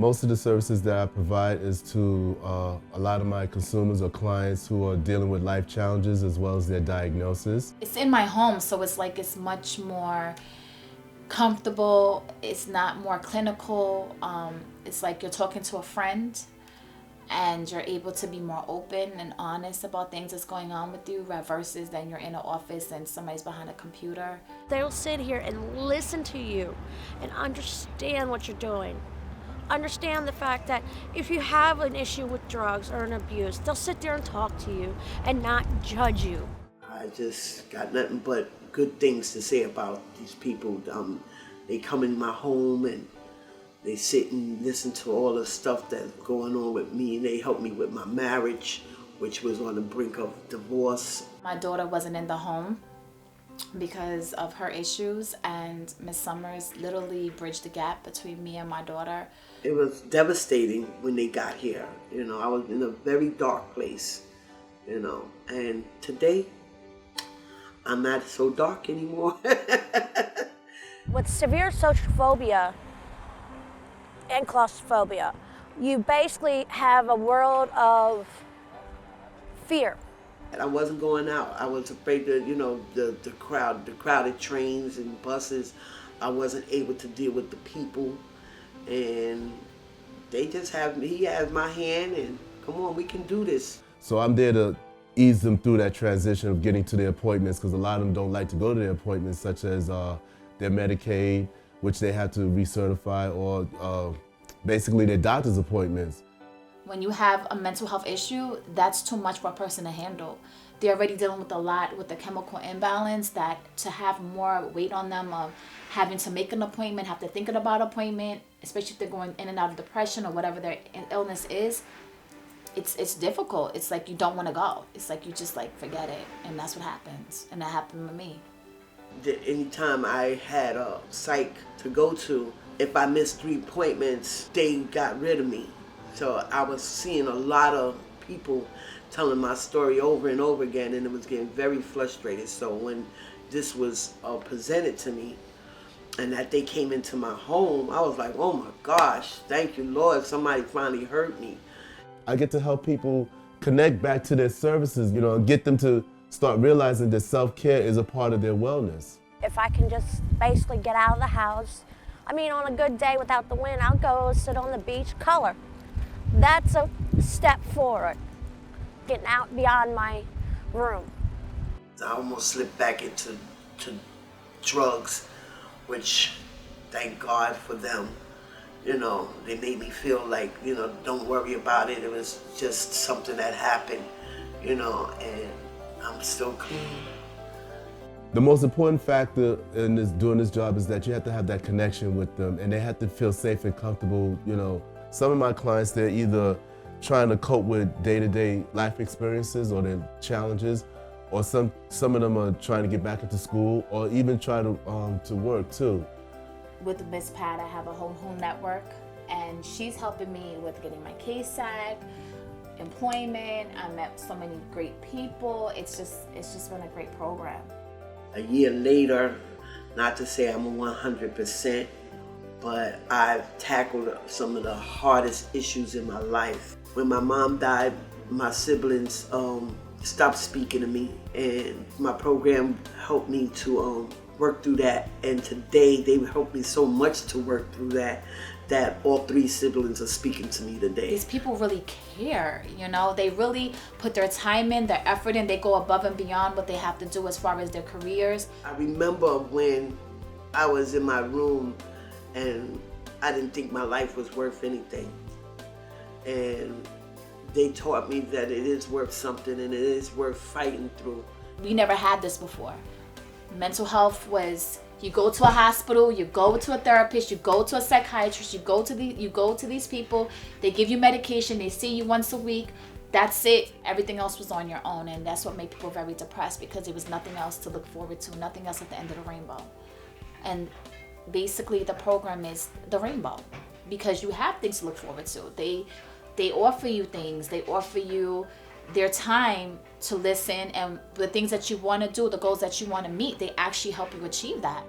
Most of the services that I provide is to a lot of my consumers or clients who are dealing with life challenges as well as their diagnosis. It's in my home, so it's like it's much more comfortable. It's not more clinical. It's like you're talking to a friend and you're able to be more open and honest about things that's going on with you versus then you're in an office and somebody's behind a computer. They'll sit here and listen to you and understand what you're doing. Understand the fact that if you have an issue with drugs or an abuse, they'll sit there and talk to you and not judge you. I just got nothing but good things to say about these people. They come in my home and they sit and listen to all the stuff that's going on with me, and they help me with my marriage, which was on the brink of divorce. My daughter wasn't in the home because of her issues, and Miss Summers literally bridged the gap between me and my daughter. It was devastating when they got here. You know, I was in a very dark place, you know, and today I'm not so dark anymore. With severe social phobia and claustrophobia, you basically have a world of fear. I wasn't going out. I was afraid that, you know, the crowded trains and buses. I wasn't able to deal with the people, and they just have me. He has my hand, and come on, we can do this. So I'm there to ease them through that transition of getting to their appointments, because a lot of them don't like to go to their appointments, such as their Medicaid, which they have to recertify, or basically their doctor's appointments. When you have a mental health issue, that's too much for a person to handle. They're already dealing with a lot with the chemical imbalance, that to have more weight on them of having to make an appointment, have to think about an appointment, especially if they're going in and out of depression or whatever their illness is, it's difficult. It's like you don't want to go. It's like you just like forget it, and that's what happens. And that happened with me. Anytime I had a psych to go to, if I missed 3 appointments, they got rid of me. So I was seeing a lot of people telling my story over and over again, and it was getting very frustrated. So when this was presented to me and that they came into my home, I was like, oh my gosh, thank you, Lord, somebody finally heard me. I get to help people connect back to their services, you know, and get them to start realizing that self-care is a part of their wellness. If I can just basically get out of the house, I mean, on a good day without the wind, I'll go sit on the beach, color. That's a step forward, getting out beyond my room. I almost slipped back into drugs, which, thank God for them. You know, they made me feel like, you know, don't worry about it. It was just something that happened, you know, and I'm still clean. The most important factor in doing this job is that you have to have that connection with them, and they have to feel safe and comfortable. You know, some of my clients, they're either trying to cope with day-to-day life experiences or their challenges, or some of them are trying to get back into school, or even try to work too. With Miss Pat, I have a whole network, and she's helping me with getting my KSAC, employment. I met so many great people. It's just been a great program. A year later, not to say I'm 100%, but I've tackled some of the hardest issues in my life. When my mom died, my siblings stopped speaking to me, and my program helped me to work through that. And today, they helped me so much to work through that all 3 siblings are speaking to me today. These people really care, you know, they really put their time in, their effort in, they go above and beyond what they have to do as far as their careers. I remember when I was in my room and I didn't think my life was worth anything. And they taught me that it is worth something and it is worth fighting through. We never had this before. Mental health was, you go to a hospital, you go to a therapist, you go to a psychiatrist, you go to these people, they give you medication, they see you once a week, that's it. Everything else was on your own, and that's what made people very depressed, because there was nothing else to look forward to, nothing else at the end of the rainbow. And basically the program is the rainbow, because you have things to look forward to. They offer you things, they offer you their time to listen, and the things that you want to do, the goals that you want to meet, they actually help you achieve that.